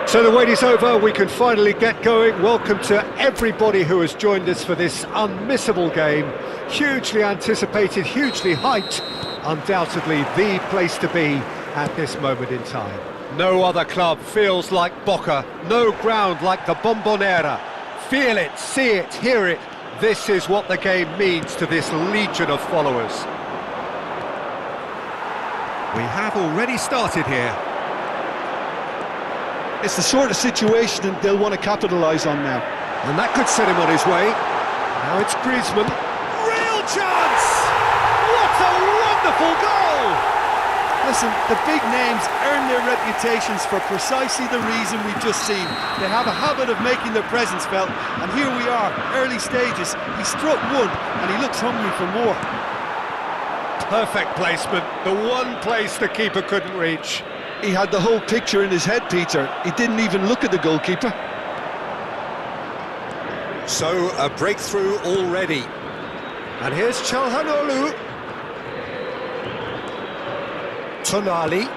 So the wait is over, we can finally get going. Welcome to everybody who has joined us for this unmissable game. Hugely anticipated, hugely hyped, undoubtedly the place to be at this moment in time. No other club feels like Boca, no ground like the Bombonera. Feel it, see it, hear it. This is what the game means to this legion of followers. We have already started here. It's the sort of situation that they'll want to capitalise on now. And that could set him on his way. Now it's Griezmann. Real chance! What a wonderful goal! Listen, the big names earn their reputations for precisely the reason we've just seen. They have a habit of making their presence felt, and here we are, early stages. He struck one, and he looks hungry for more. Perfect placement, the one place the keeper couldn't reach. He had the whole picture in his head, Peter. He didn't even look at the goalkeeper. So, a breakthrough already. And here's Çalhanoğlu. Tonali.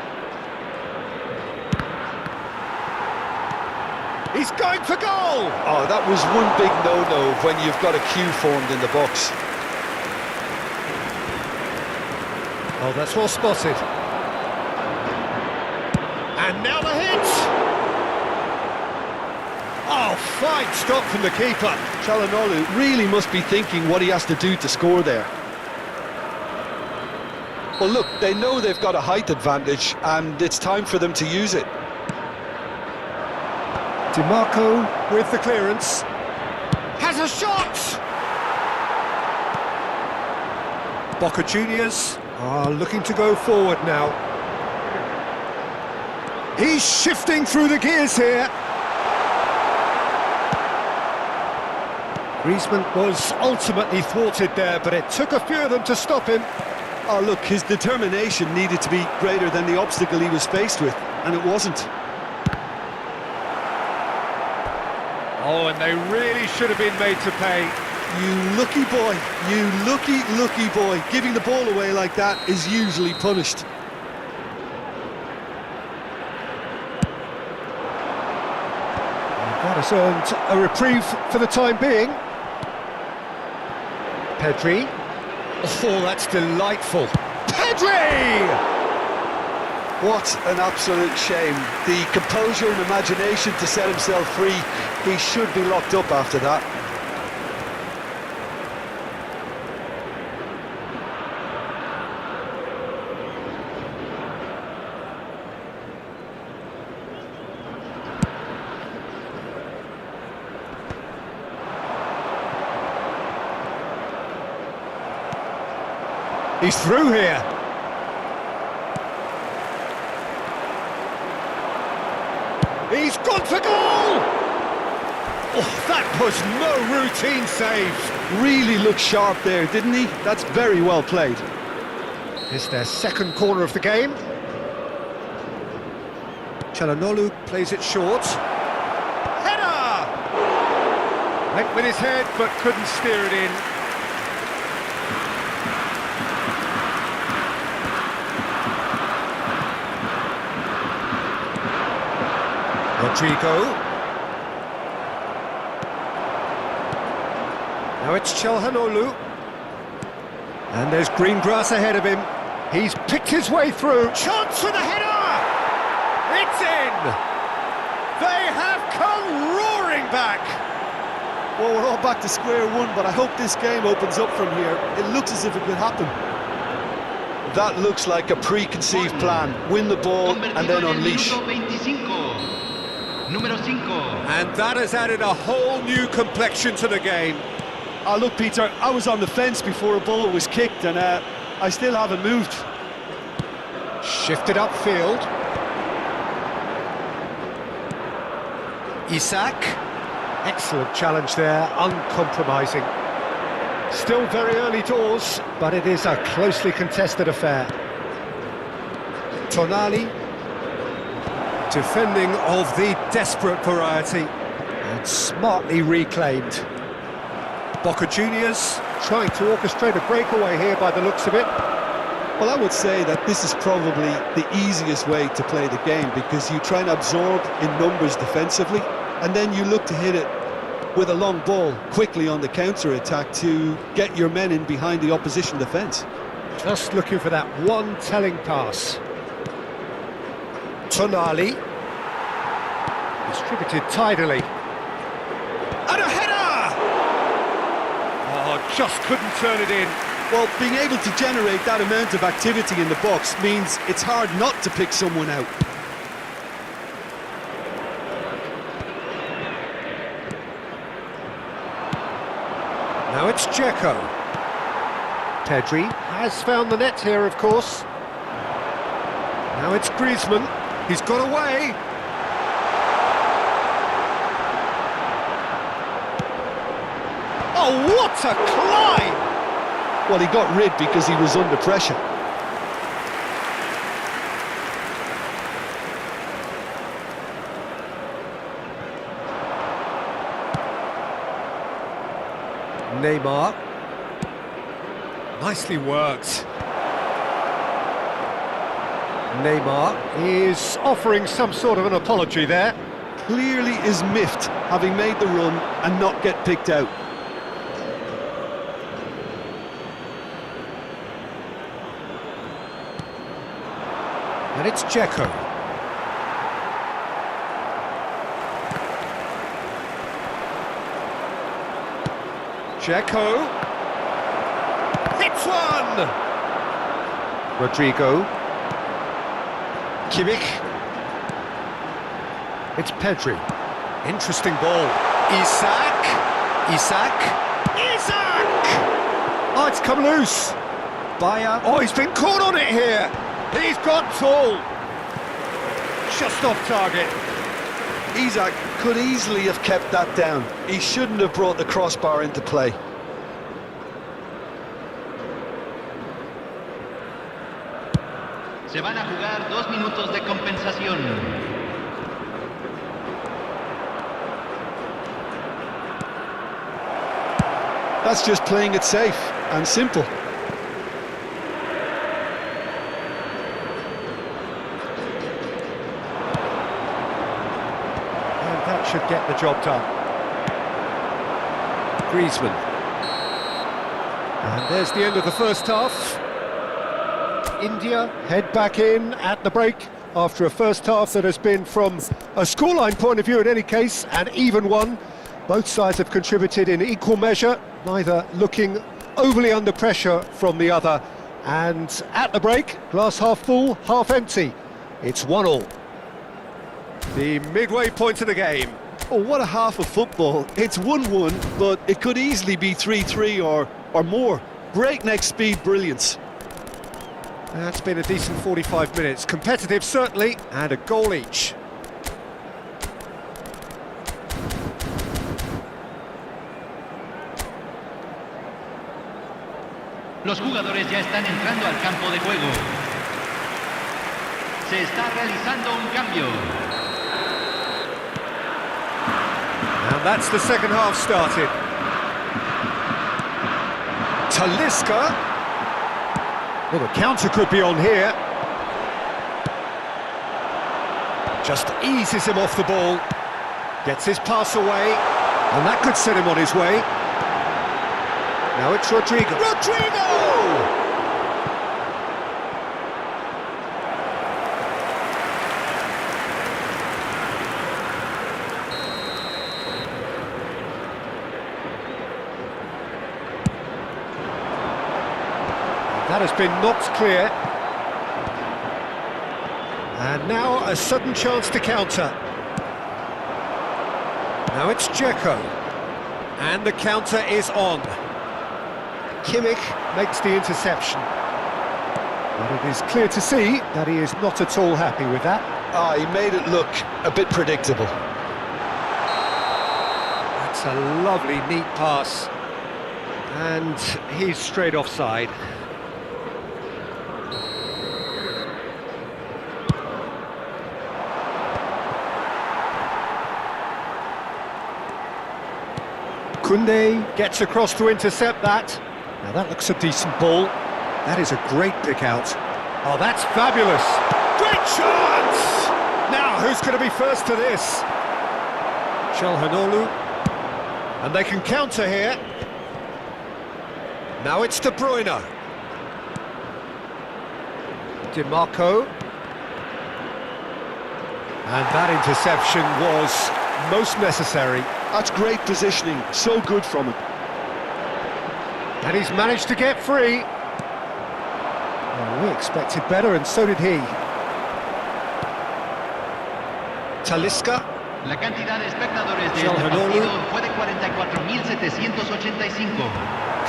He's going for goal! Oh, that was one big no-no when you've got a queue formed in the box. Oh, that's well spotted. And now the hit! Oh, fine stop from the keeper. Çalhanoğlu really must be thinking what he has to do to score there. Well, look, they know they've got a height advantage, and it's time for them to use it. DiMarco with the clearance. Has a shot! Boca Juniors are looking to go forward now. He's shifting through the gears here. Griezmann was ultimately thwarted there, but it took a few of them to stop him. Oh, look, his determination needed to be greater than the obstacle he was faced with, and it wasn't. Oh, and they really should have been made to pay. You lucky boy, you lucky boy. Giving the ball away like that is usually punished. That has earned a reprieve for the time being. Pedri. Oh, that's delightful. Pedri! What an absolute shame. The composure and imagination to set himself free. He should be locked up after that. He's through here. He's gone for goal! Oh, that was no routine save. Really looked sharp there, didn't he? That's very well played. It's their second corner of the game. Çalhanoğlu plays it short. Header! Went with his head, but couldn't steer it in. Rodrigo. Now it's Çalhanoğlu. And there's green grass ahead of him. He's picked his way through. Chance for the header! It's in! They have come roaring back! Well, we're all back to square one, but I hope this game opens up from here. It looks as if it could happen. That looks like a preconceived plan. Win the ball and then unleash. And that has added a whole new complexion to the game. Oh, look, Peter, I was on the fence before a ball was kicked, and I still haven't moved. Shifted upfield. Isak. Excellent challenge there, uncompromising. Still very early doors, but it is a closely contested affair. Tonali. Defending of the desperate variety. And smartly reclaimed. Boca Juniors trying to orchestrate a breakaway here by the looks of it. Well, I would say that this is probably the easiest way to play the game because you try and absorb in numbers defensively and then you look to hit it with a long ball quickly on the counter-attack to get your men in behind the opposition defence. Just looking for that one telling pass. Tonali. Distributed tidily. And a header! Oh, just couldn't turn it in. Well, being able to generate that amount of activity in the box means it's hard not to pick someone out. Now it's Dzeko. Pedri has found the net here, of course. Now it's Griezmann. He's got away. Oh, what a climb! Well, he got rid because he was under pressure. Neymar. Nicely worked. Neymar is offering some sort of an apology there. Clearly is miffed, having made the run and not get picked out. And it's Dzeko. Dzeko. Hits one! Rodrigo. Kimmich. It's Pedri. Interesting ball. Isak. Oh, it's come loose. Bayern. Oh, he's been caught on it here. He's got tall. Just off target. Isak could easily have kept that down. He shouldn't have brought the crossbar into play. Se van a jugar 2 minutos de compensación. That's just playing it safe and simple. That should get the job done. Griezmann. And there's the end of the first half. India head back in at the break after a first half that has been, from a scoreline point of view in any case, an even one. Both sides have contributed in equal measure, neither looking overly under pressure from the other. And at the break, glass half full, half empty. It's 1-1. The midway point of the game. Oh, what a half of football. It's 1-1, but it could easily be 3-3 or more. Breakneck speed brilliance. That's been a decent 45 minutes. Competitive, certainly, and a goal each. Los jugadores ya están entrando al campo de juego. Se está realizando un cambio. And that's the second half started. Talisca. Well, the counter could be on here. Just eases him off the ball. Gets his pass away. And that could set him on his way. Now it's Rodrigo. Rodrigo! That has been knocked clear. And now a sudden chance to counter. Now it's Dzeko. And the counter is on. Kimmich makes the interception. But it is clear to see that he is not at all happy with that. Ah, he made it look a bit predictable. That's a lovely, neat pass. And he's straight offside. Koundé gets across to intercept that. Now that looks a decent ball. That is a great pick out. Oh, that's fabulous. Great chance! Now, who's going to be first to this? Çalhanoğlu. And they can counter here. Now it's De Bruyne. Di Marco. And that interception was most necessary. That's great positioning, so good from him. And he's managed to get free. Well, we expected better, and so did he. Talisca. La cantidad de espectadores de este Çalhanoğlu. partido fue de 44.785.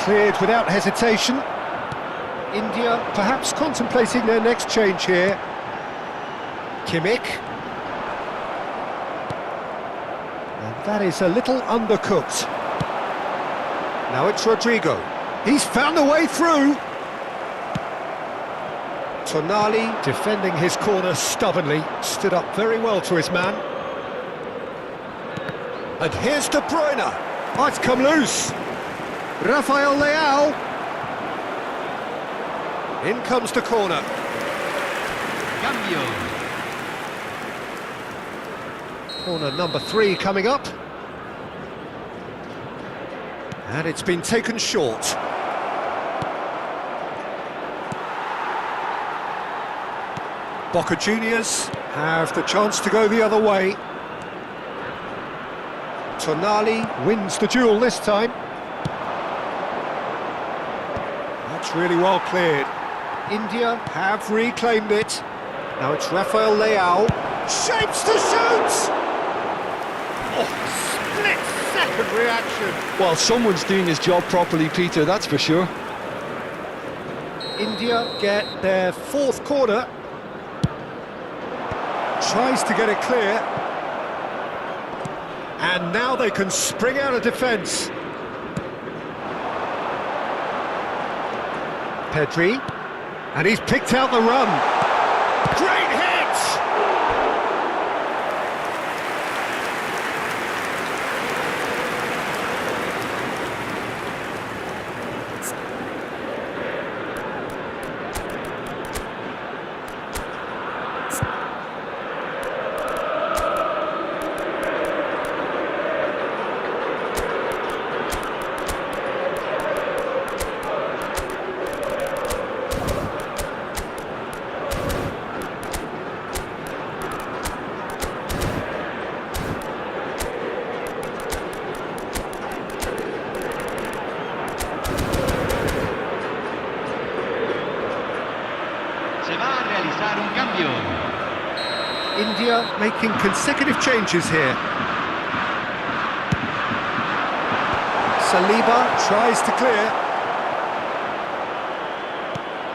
Cleared without hesitation. India perhaps contemplating their next change here. Kimmich. And that is a little undercooked. Now it's Rodrigo. He's found a way through. Tonali defending his corner stubbornly, stood up very well to his man. And here's De Bruyne. Oh, it's come loose. Rafael Leao. In comes the corner. Cambio. Corner number 3 coming up. And it's been taken short. Boca Juniors have the chance to go the other way. Tonali wins the duel this time. That's really well cleared. India have reclaimed it. Now it's Rafael Leao. Shapes to shoot! Oh, split-second reaction. Well, someone's doing his job properly, Peter, that's for sure. India get their 4th corner. Tries to get it clear. And now they can spring out of defence. Pedri. And he's picked out the run. Great hit! Se va a realizar un cambio. India making consecutive changes here. Saliba tries to clear.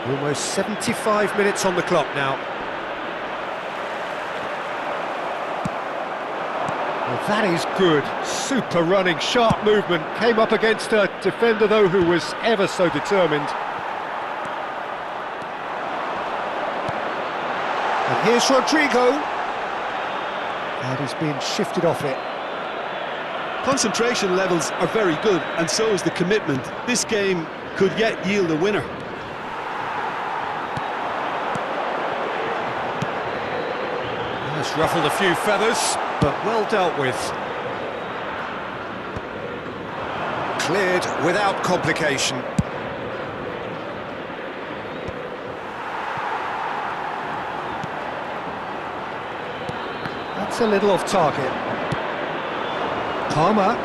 Almost 75 minutes on the clock now. Well, that is good. Super running, sharp movement. Came up against a defender, though, who was ever so determined. And here's Rodrigo. And he's being shifted off it. Concentration levels are very good, and so is the commitment. This game could yet yield a winner. It's ruffled a few feathers, but well dealt with. Cleared without complication. That's a little off target. Palmer.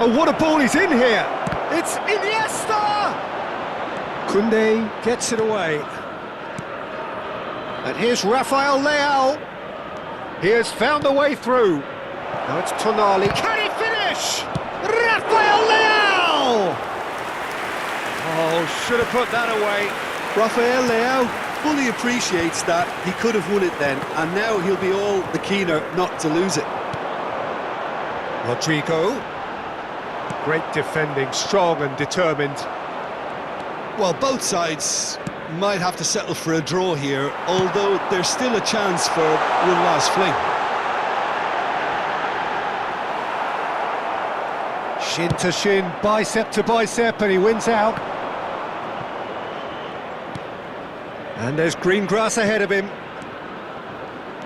Oh, what a ball is in here! It's Iniesta! Koundé gets it away. And here's Rafael Leao. He has found a way through. Now it's Tonali. Can he finish? Rafael Leao! Oh, should have put that away. Rafael Leao fully appreciates that. He could have won it then, and now he'll be all the keener not to lose it. Rodrigo. Great defending, strong and determined. Well, both sides might have to settle for a draw here, although there's still a chance for one last fling. Shin to shin, bicep to bicep, and he wins out. And there's green grass ahead of him.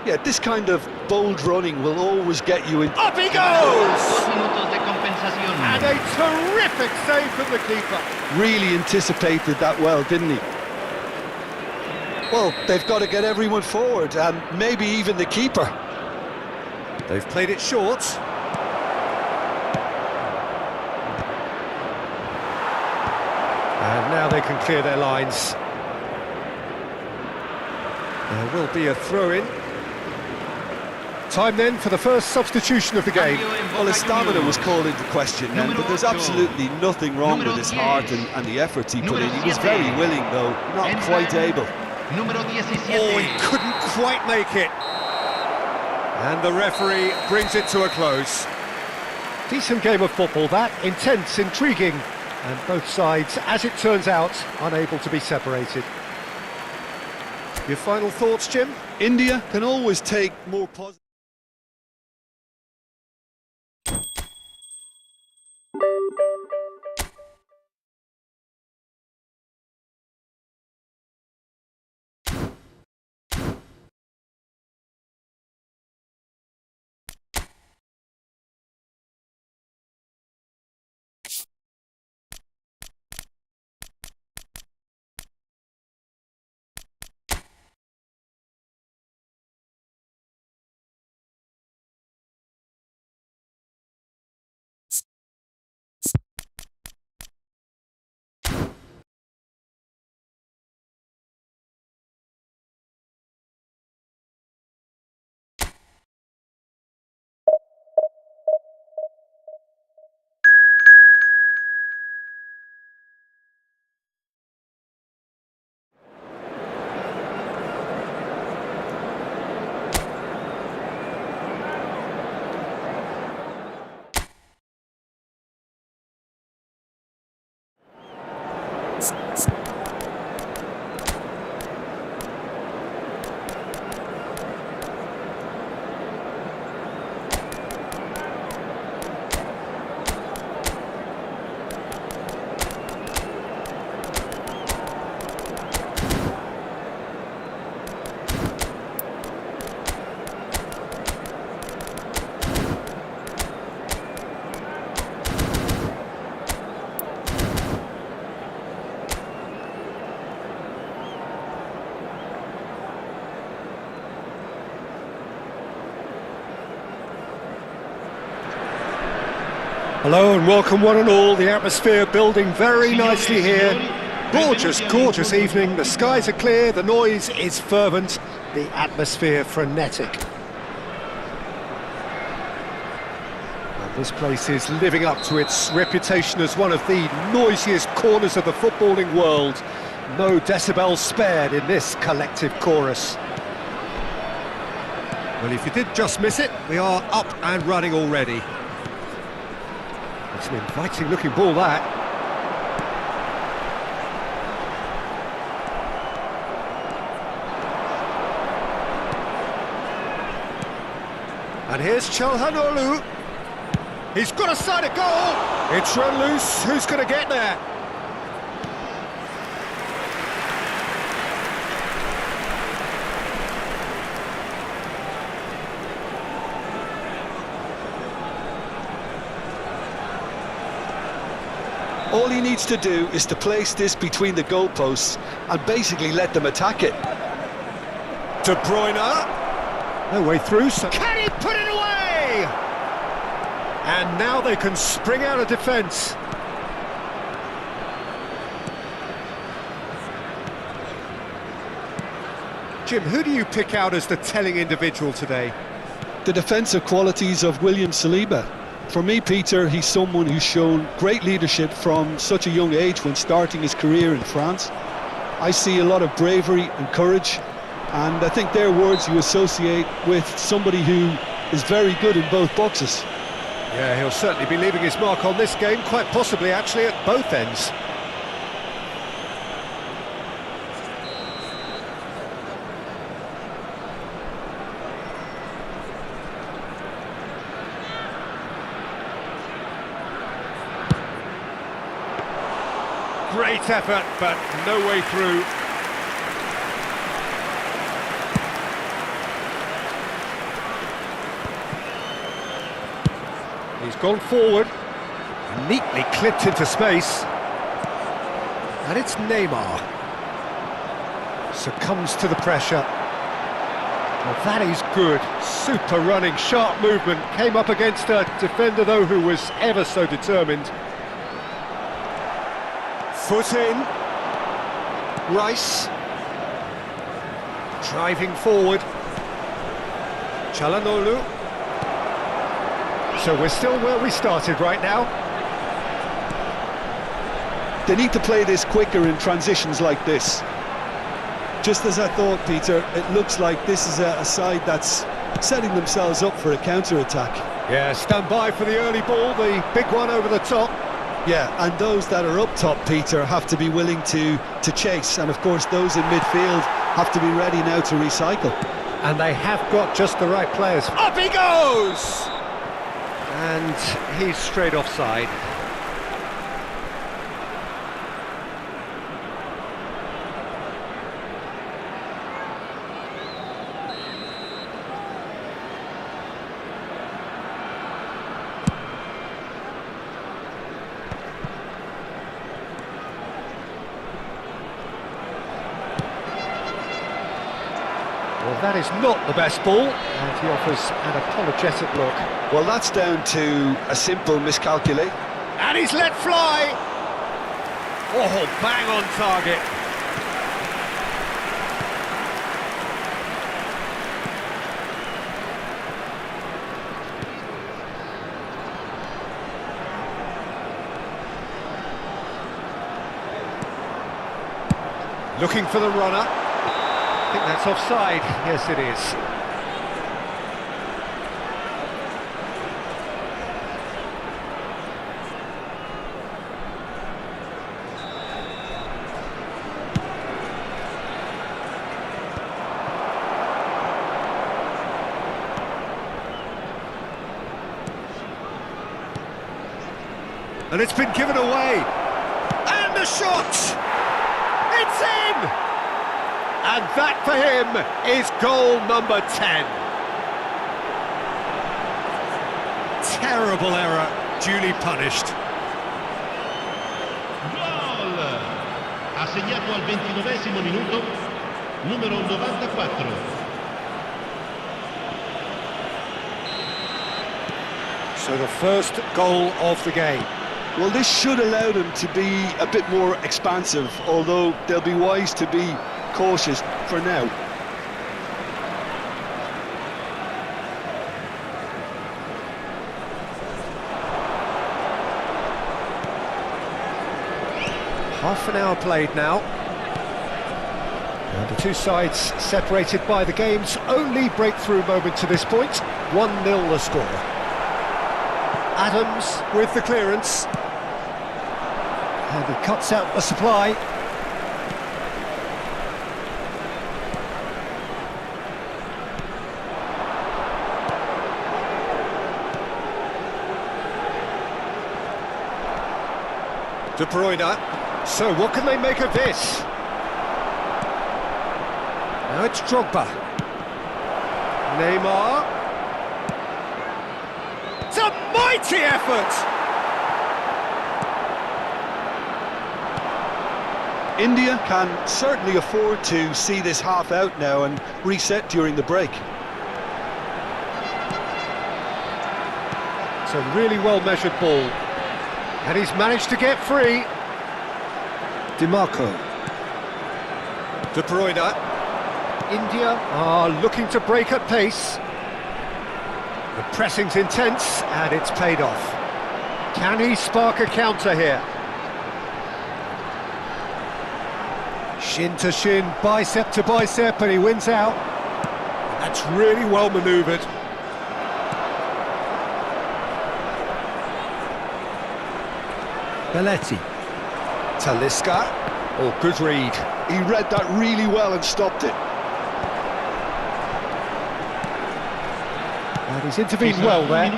Yeah, this kind of bold running will always get you in. Up he 2 goes! minutos de compensación. And a terrific save from the keeper. Really anticipated that well, didn't he? Well, they've got to get everyone forward, and maybe even the keeper. They've played it short. And now they can clear their lines. There will be a throw-in. Time then for the first substitution of the game. Well, his stamina was called into question then, but there's absolutely nothing wrong with his heart and the efforts he put in. He was very willing, though, not quite able. Número 17. Oh, he couldn't quite make it. And the referee brings it to a close. Decent game of football, that. Intense, intriguing. And both sides, as it turns out, unable to be separated. Your final thoughts, Jim? India can always take more positive. Hello and welcome one and all. The atmosphere building very nicely here. Gorgeous, gorgeous evening. The skies are clear, the noise is fervent, the atmosphere frenetic. And this place is living up to its reputation as one of the noisiest corners of the footballing world. No decibels spared in this collective chorus. Well, if you did just miss it, we are up and running already. It's an inviting looking ball, that. And here's Çalhanoğlu. He's got a side of goal. It's run loose. Who's going to get there? All he needs to do is to place this between the goalposts and basically let them attack it. De Bruyne. No way through. So can he put it away? And now they can spring out of defence. Jim, who do you pick out as the telling individual today? The defensive qualities of William Saliba. For me, Peter, he's someone who's shown great leadership from such a young age when starting his career in France. I see a lot of bravery and courage, and I think they're words you associate with somebody who is very good in both boxes. Yeah, he'll certainly be leaving his mark on this game, quite possibly actually at both ends. Great effort, but no way through. gone forward, neatly clipped into space, and it's Neymar. Succumbs to the pressure. Well, that is good, super running, sharp movement, came up against a defender though who was ever so determined. Foot in, Rice, driving forward, Çalhanoğlu. So we're still where we started right now. They need to play this quicker in transitions like this. Just as I thought, Peter, it looks like this is a side that's setting themselves up for a counter-attack. Yeah, stand by for the early ball, the big one over the top. Yeah, and those that are up top, Peter, have to be willing to chase. And of course, those in midfield have to be ready now to recycle. And they have got just the right players. Up he goes! And he's straight offside. Well, that is not the best ball, and he offers an apologetic look. Well, that's down to a simple miscalculation. And he's let fly! Oh, bang on target. Looking for the runner. I think that's offside. Yes, it is. And it's been given away. And the shot! It's in! And that for him is goal number 10. Terrible error, duly punished. Gol! Ha segnato al 29esimo minuto, numero 94. So the first goal of the game. Well, this should allow them to be a bit more expansive, although they'll be wise to be cautious for now. Half an hour played now. And the two sides separated by the game's only breakthrough moment to this point. 1-0 the score. Adams with the clearance. And he cuts out the supply. De Bruyne. So what can they make of this? Now it's Drogba. Neymar. It's a mighty effort! India can certainly afford to see this half out now and reset during the break. It's a really well-measured ball. And he's managed to get free. DiMarco. De Bruyne. India are looking to break at pace. The pressing's intense, and it's paid off. Can he spark a counter here? Shin to shin, bicep to bicep, and he wins out. That's really well manoeuvred. Belletti. Talisca. Oh, good read. He read that really well and stopped it. And he's intervened well there.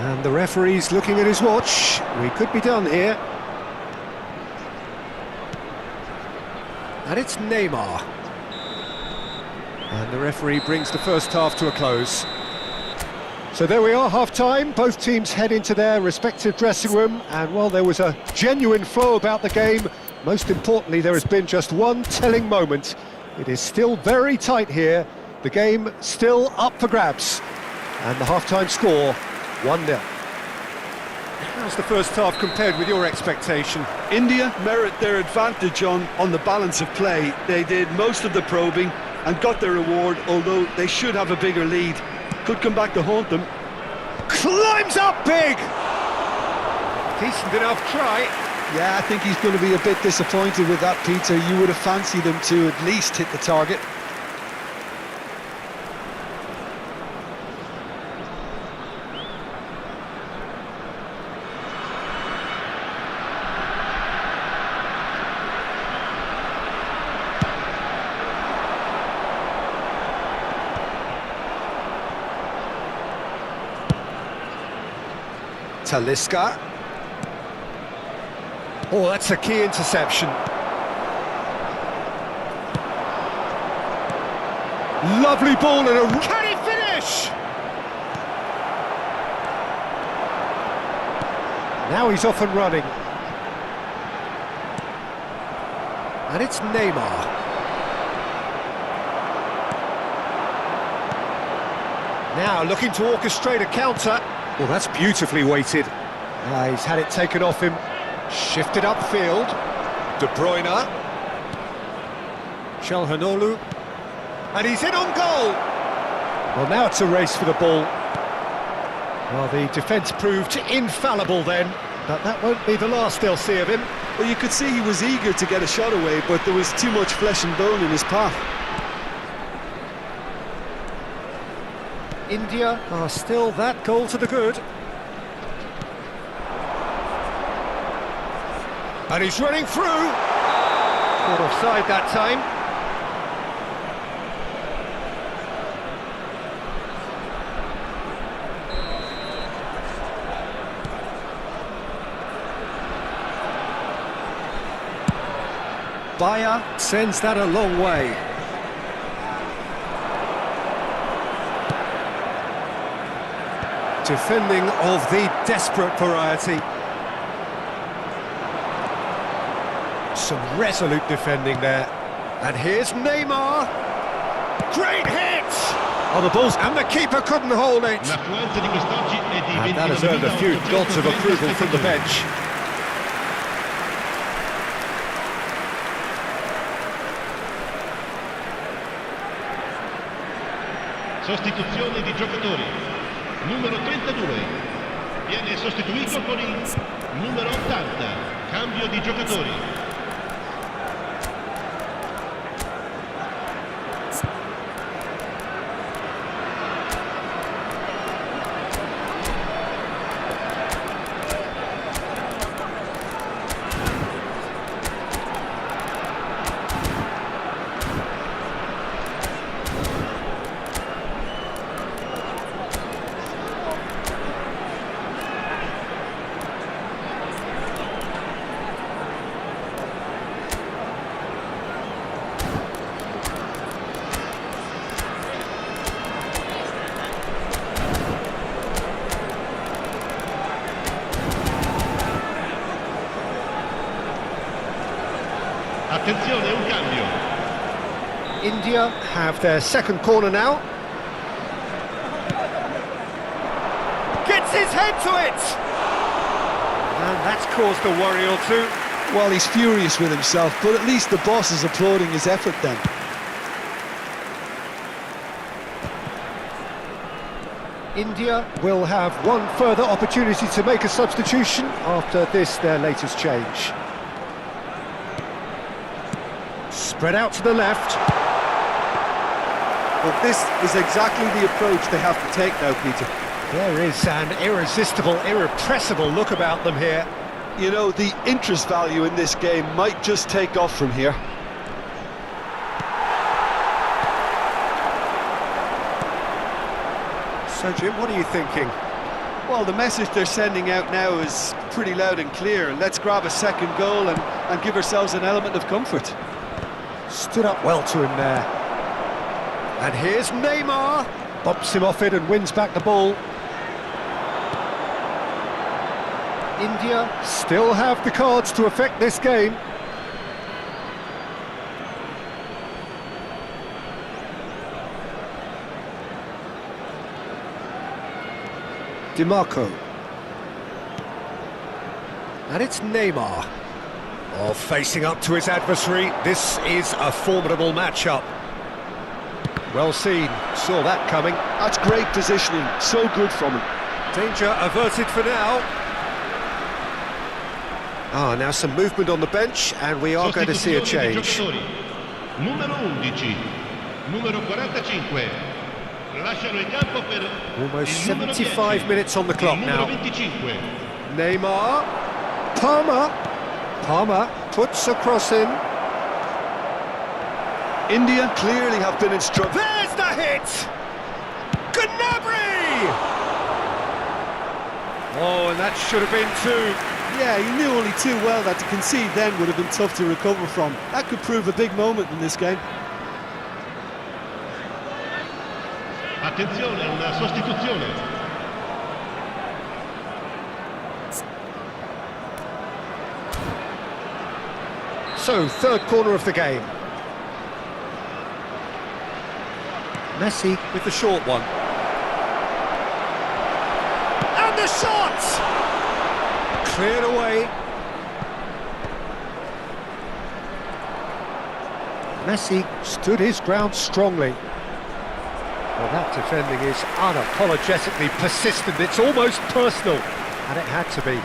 And the referee's looking at his watch. We could be done here. And it's Neymar. And the referee brings the first half to a close. So there we are, half-time. Both teams head into their respective dressing room, and while there was a genuine flow about the game, most importantly, there has been just one telling moment. It is still very tight here, the game still up for grabs, and the half-time score, 1-0. How's the first half compared with your expectation? India merit their advantage on the balance of play. They did most of the probing and got their reward, although they should have a bigger lead. Could come back to haunt them. Climbs up big! Decent enough try. Yeah, I think he's going to be a bit disappointed with that, Peter. You would have fancied him to at least hit the target. Talisca. Oh, that's a key interception. Lovely ball and a... Can he finish? Now he's off and running. And it's Neymar. Now looking to orchestrate a counter. Well, that's beautifully weighted. He's had it taken off him. Shifted upfield. De Bruyne. Çalhanoğlu. And he's in on goal. Well, now it's a race for the ball. Well, the defence proved infallible then, but that won't be the last they'll see of him. Well, you could see he was eager to get a shot away, but there was too much flesh and bone in his path. India are still that goal to the good. And he's running through. Caught offside that time. Bayer sends that a long way. Defending of the desperate variety. Some resolute defending there. And here's Neymar. Great hit! Oh, the ball's... And the keeper couldn't hold it. And that has earned a few nods of approval from the bench. Sostituzione di giocatori. Numero 32 viene sostituito con il numero 80. Cambio di giocatori. Attenzione, un cambio. India have their second corner now. Gets his head to it! And that's caused a worry or two. Well, he's furious with himself, but at least the boss is applauding his effort then. India will have one further opportunity to make a substitution after this, their latest change. Spread out to the left. Well, this is exactly the approach they have to take now, Peter. There is an irresistible, irrepressible look about them here. You know, the interest value in this game might just take off from here. So, Jim, what are you thinking? Well, the message they're sending out now is pretty loud and clear. Let's grab a second goal and give ourselves an element of comfort. Stood up well to him there. And here's Neymar. Bumps him off it and wins back the ball. India still have the cards to affect this game. DiMarco. And it's Neymar. Oh, facing up to his adversary. This is a formidable matchup. Well seen, saw that coming. That's great positioning, so good from him. Danger averted for now. Ah, now some movement on the bench, and we are going to see a change. Numero 11, numero 45. Lasciano il campo per Almost il numero 75 10, minutes on the clock il now. numero 25. Neymar. Palmer puts a cross in. India clearly have been instructed. There's the hit! Gnabry! Oh, and that should have been two. Yeah, he knew only too well that to concede then would have been tough to recover from. That could prove a big moment in this game. Attenzione, una sostituzione. So, third corner of the game. Messi with the short one. And the shot! Cleared away. Messi stood his ground strongly. Well, that defending is unapologetically persistent. It's almost personal, and it had to be.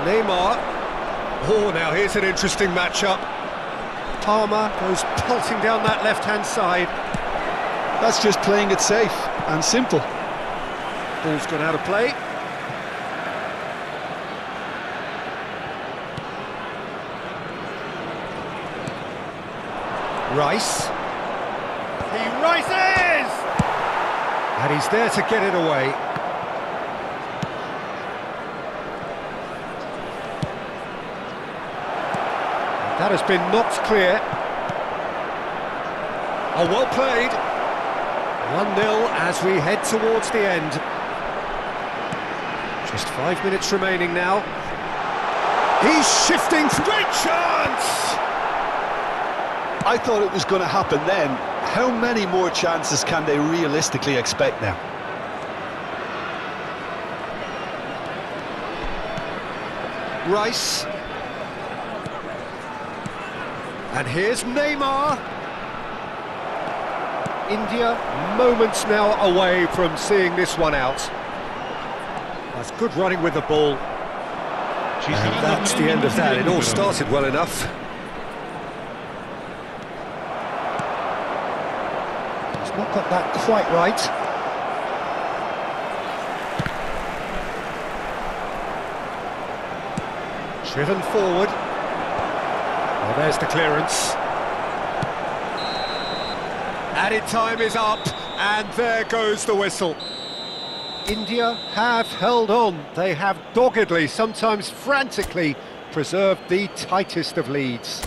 Neymar. Oh, now here's an interesting matchup. Palmer goes pelting down that left-hand side. That's just playing it safe and simple. Ball's gone out of play. Rice. He rises! And he's there to get it away. That has been knocked clear. Oh, well played. 1-0 as we head towards the end. Just 5 minutes remaining now. He's shifting. Great chance! I thought it was going to happen then. How many more chances can they realistically expect now? Rice. And here's Neymar. India moments now away from seeing this one out. That's good running with the ball. And that's the end of that. It all started well enough. He's not got that quite right. Driven forward. Well, there's the clearance. Added time is up, and there goes the whistle. India have held on. They have doggedly, sometimes frantically, preserved the tightest of leads.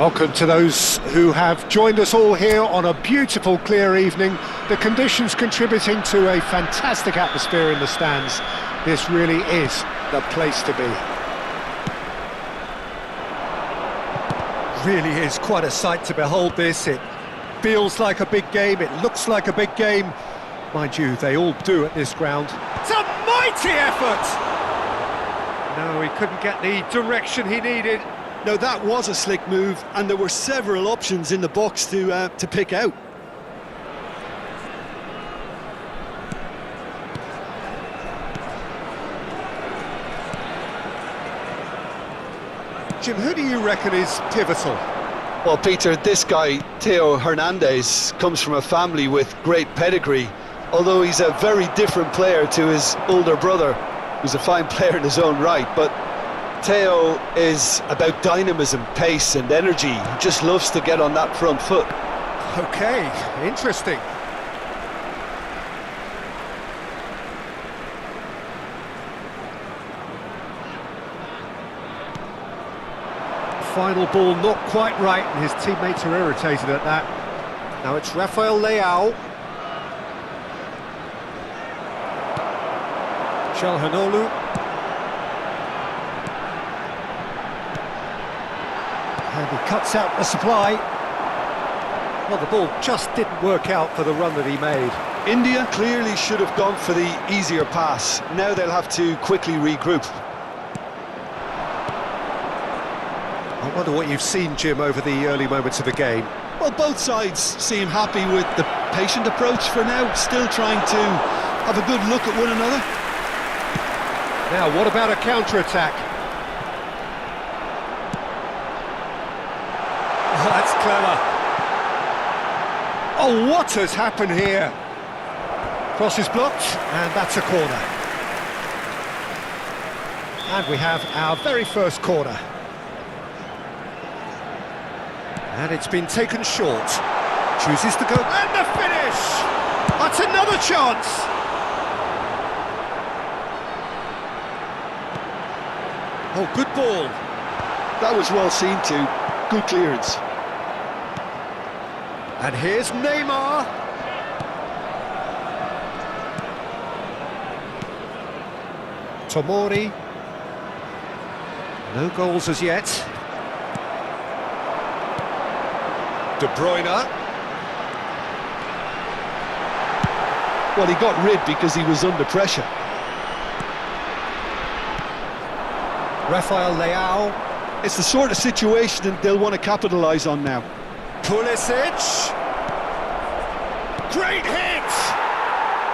Welcome to those who have joined us all here on a beautiful, clear evening. The conditions contributing to a fantastic atmosphere in the stands. This really is the place to be. Really is quite a sight to behold this. It feels like a big game, it looks like a big game. Mind you, they all do at this ground. It's a mighty effort! No, he couldn't get the direction he needed. No, that was a slick move, and there were several options in the box to pick out. Jim, who do you reckon is pivotal? Well, Peter, this guy, Theo Hernandez, comes from a family with great pedigree, although he's a very different player to his older brother, who's a fine player in his own right. But Theo is about dynamism, pace and energy. He just loves to get on that front foot. Okay, interesting. Final ball not quite right, and his teammates are irritated at that. Now it's Rafael Leao. Çalhanoğlu. And he cuts out the supply. Well, the ball just didn't work out for the run that he made. India clearly should have gone for the easier pass. Now they'll have to quickly regroup. I wonder what you've seen, Jim, over the early moments of the game. Well, both sides seem happy with the patient approach for now, still trying to have a good look at one another. Now, what about a counter-attack? Oh, that's clever. Oh, what has happened here? Cross is blocked, and that's a corner. And we have our very first corner. And it's been taken short. Chooses to go, and the finish! That's another chance! Oh, good ball. That was well seen too. Good clearance. And here's Neymar. Tomori. No goals as yet. De Bruyne. Well, he got rid because he was under pressure. Rafael Leao. It's the sort of situation that they'll want to capitalise on now. Pulisic. Great hit!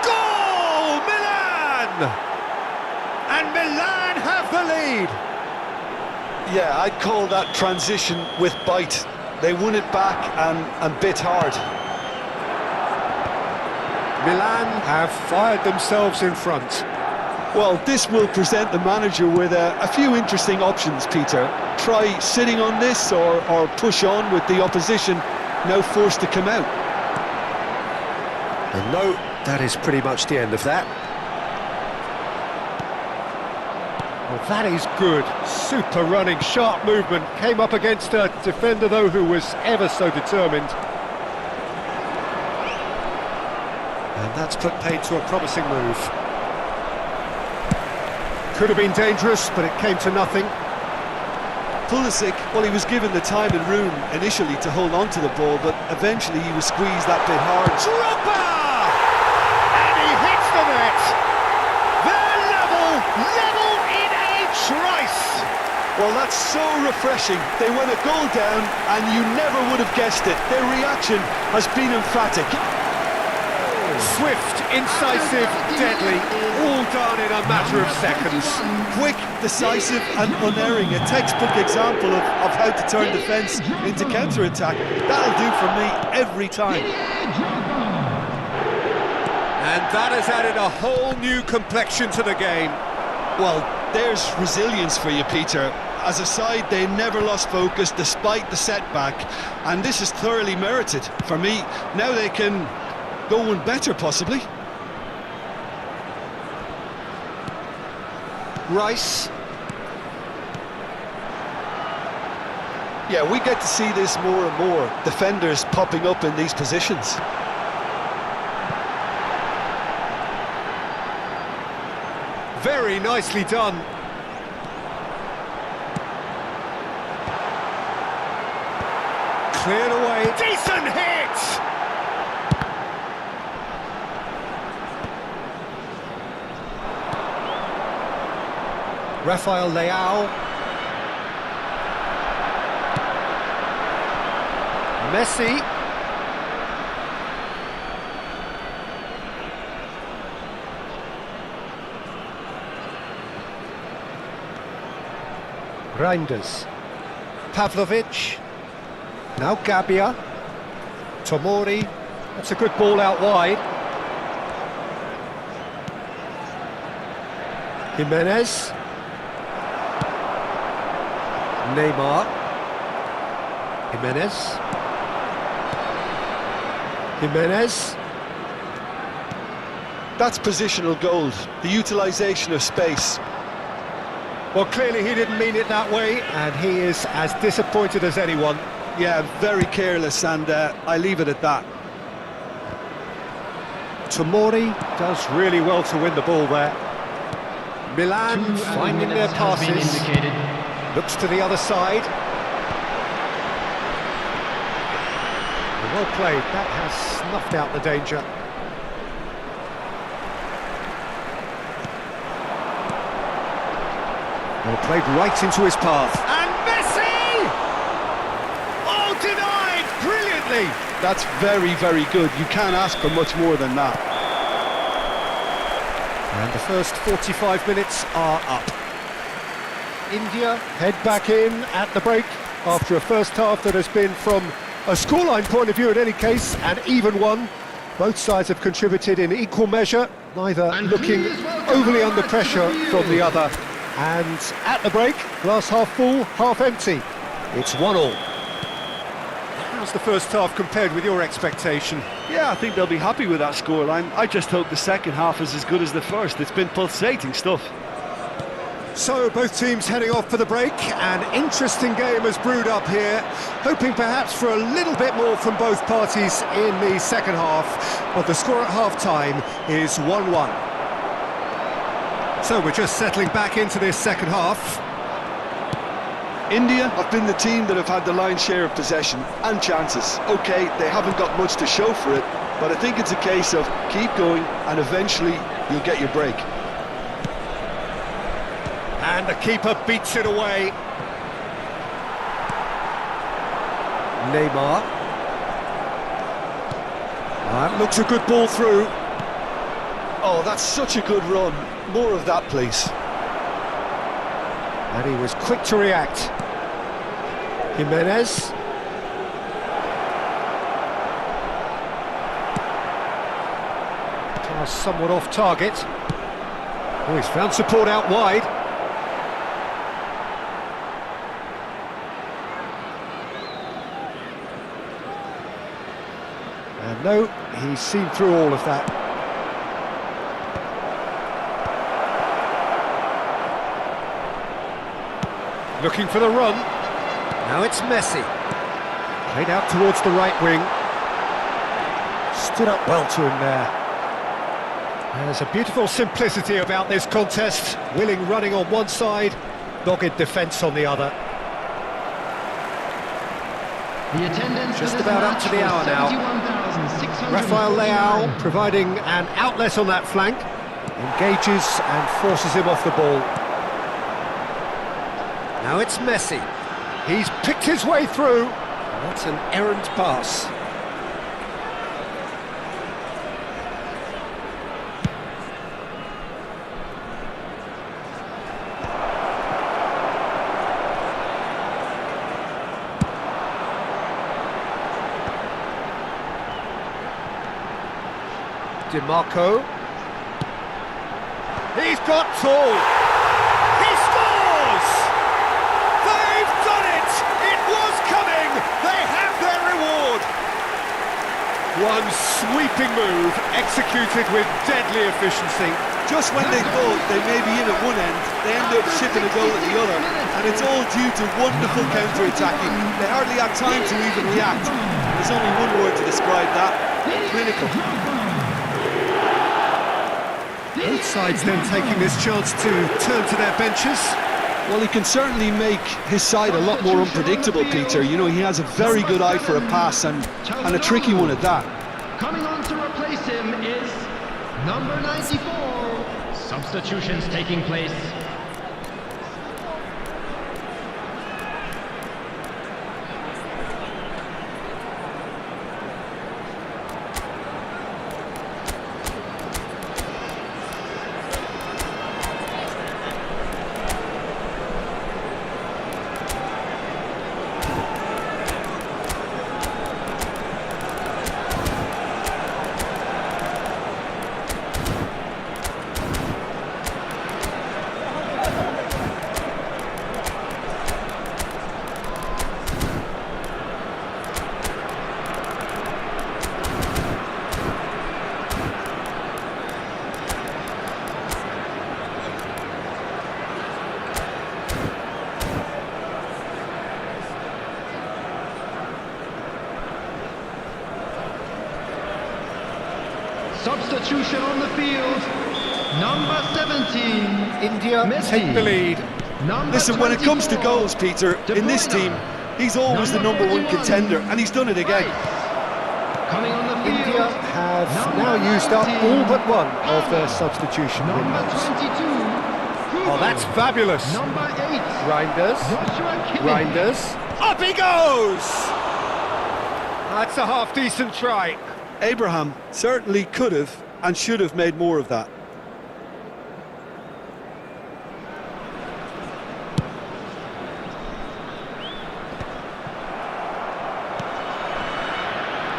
Goal! Milan! And Milan have the lead. Yeah, I'd call that transition with bite. They won it back and bit hard. Milan have fired themselves in front. Well, this will present the manager with a few interesting options, Peter. Try sitting on this or push on with the opposition now forced to come out. And no, that is pretty much the end of that. Well, that is good. Super running, sharp movement. Came up against a defender, though, who was ever so determined. And that's put paid to a promising move. Could have been dangerous, but it came to nothing. Pulisic, well, he was given the time and room initially to hold on to the ball, but eventually he was squeezed that bit hard. Dropper! And he hits the net! They're level in a trice! Well, that's so refreshing. They went a goal down and you never would have guessed it. Their reaction has been emphatic. Swift, incisive, deadly, all done in a matter of seconds. Quick, decisive and unerring. A textbook example of how to turn defence into counter-attack. That'll do for me every time. And that has added a whole new complexion to the game. Well, there's resilience for you, Peter. As a side, they never lost focus despite the setback. And this is thoroughly merited. For me, now they can go one better, possibly. Rice. Yeah, we get to see this more and more. Defenders popping up in these positions. Very nicely done. Cleared away. Decent hit! Rafael Leao. Messi. Reinders. Pavlovic. Now Gabbia. Tomori. That's a good ball out wide. Jimenez. Neymar. Jimenez. Jimenez. That's positional gold, the utilisation of space. Well, clearly he didn't mean it that way, and he is as disappointed as anyone. Yeah, very careless, and I leave it at that. Tomori does really well to win the ball there. Milan finding their passes. Looks to the other side. Well played, that has snuffed out the danger. Well played right into his path. And Messi! Oh, denied! Brilliantly! That's very, very good. You can't ask for much more than that. And the first 45 minutes are up. India head back in at the break after a first half that has been, from a scoreline point of view in any case, an even one. Both sides have contributed in equal measure, neither looking overly under pressure from the other. And at the break, glass half full, half empty. It's 1-1. How's the first half compared with your expectation? Yeah, I think they'll be happy with that scoreline. I just hope the second half is as good as the first. It's been pulsating stuff. So both teams heading off for the break. An interesting game has brewed up here, hoping perhaps for a little bit more from both parties in the second half, but the score at half-time is 1-1. So we're just settling back into this second half. India have been the team that have had the lion's share of possession and chances. OK, they haven't got much to show for it, but I think it's a case of keep going and eventually you'll get your break. And the keeper beats it away. Neymar. That looks a good ball through. Oh, that's such a good run. More of that, please. And he was quick to react. Jimenez. Pass somewhat off target. Oh, he's found support out wide. And no, he's seen through all of that. Looking for the run. Now it's Messi. Played out towards the right wing. Stood up well to him there. There's a beautiful simplicity about this contest. Willing running on one side, dogged defence on the other. Just about up to the hour now. Rafael Leao providing an outlet on that flank. Engages and forces him off the ball. Now it's Messi. He's picked his way through. That's an errant pass. DiMarco. He's got tall. He scores! They've done it! It was coming! They have their reward! One sweeping move, executed with deadly efficiency. Just when they thought they may be in at one end, they end up shipping a goal at the other, and it's all due to wonderful counter-attacking. They hardly had time to even react. There's only one word to describe that: clinical. Both sides then taking this chance to turn to their benches. Well, he can certainly make his side a lot more unpredictable, Peter. You know, he has a very good eye for a pass, and a tricky one at that. Coming on to replace him is number 94. Substitutions taking place. Substitution on the field. Number 17. India take the lead. Listen, when it comes to goals, Peter, in this team, he's always the number one contender, and he's done it again. Coming on the field. India have now used up all but one of their substitution Number windows. 22. Oh, that's fabulous. Number 8. Reinders, Joshua Kimmich. Reinders, up he goes! That's a half-decent try. Abraham certainly could have and should have made more of that.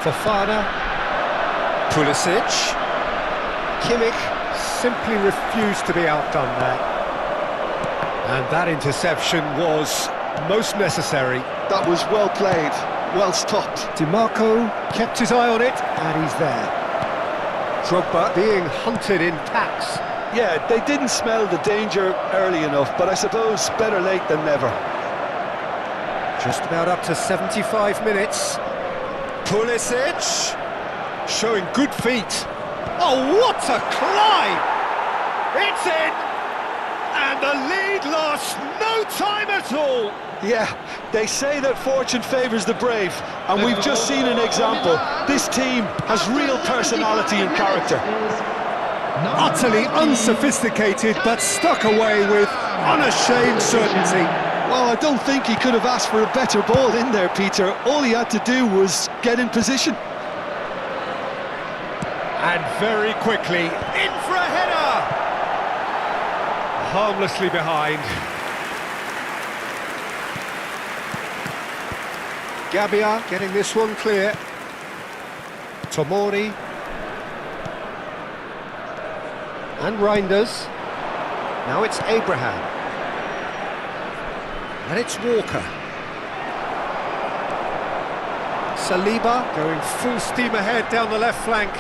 Fofana, Pulisic, Kimmich simply refused to be outdone there. And that interception was most necessary. That was well played, well stopped. DiMarco kept his eye on it, and he's there. Drogba being hunted in packs. Yeah, they didn't smell the danger early enough, but I suppose better late than never. Just about up to 75 minutes. Pulisic showing good feet. Oh, what a climb! It's in! And the lead lost no time at all! Yeah, they say that fortune favours the brave, and we've just seen an example. This team has real personality and character. Utterly unsophisticated, but stuck away with unashamed certainty. Well, I don't think he could have asked for a better ball in there, Peter. All he had to do was get in position. And very quickly, in for a header! Harmlessly behind. Gabbia getting this one clear. Tomori. And Reinders. Now it's Abraham. And it's Walker. Saliba going full steam ahead down the left flank.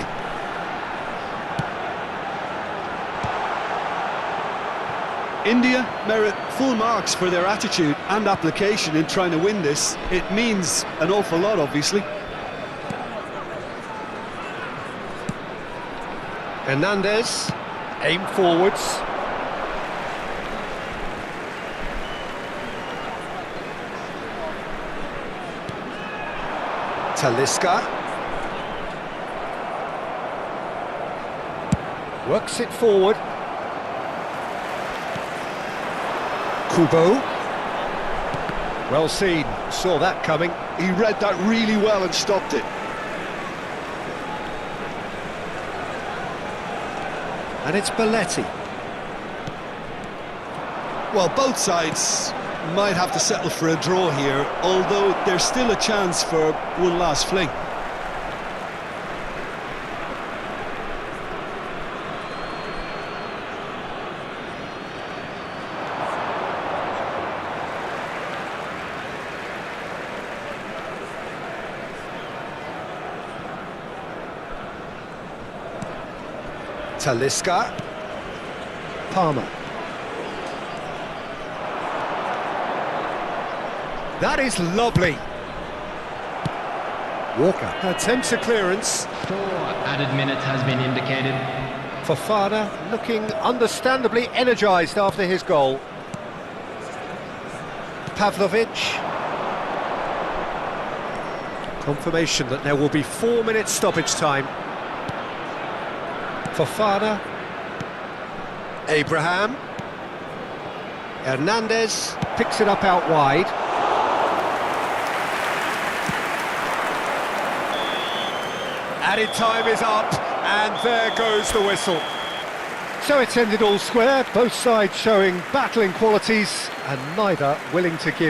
India merit full marks for their attitude and application in trying to win this. It means an awful lot, obviously. Hernandez, aim forwards. Talisca. Works it forward. Kubo. Well seen, saw that coming. He read that really well and stopped it. And it's Belletti. Well, both sides might have to settle for a draw here, although there's still a chance for one last fling. Talisca. Palmer. That is lovely. Walker attempts a clearance. 4 added minutes has been indicated. Fofana looking understandably energised after his goal. Pavlovic. Confirmation that there will be 4 minutes stoppage time. Fofana. Abraham. Hernandez picks it up out wide. Added time is up, and there goes the whistle. So it's ended all square, both sides showing battling qualities, and neither willing to give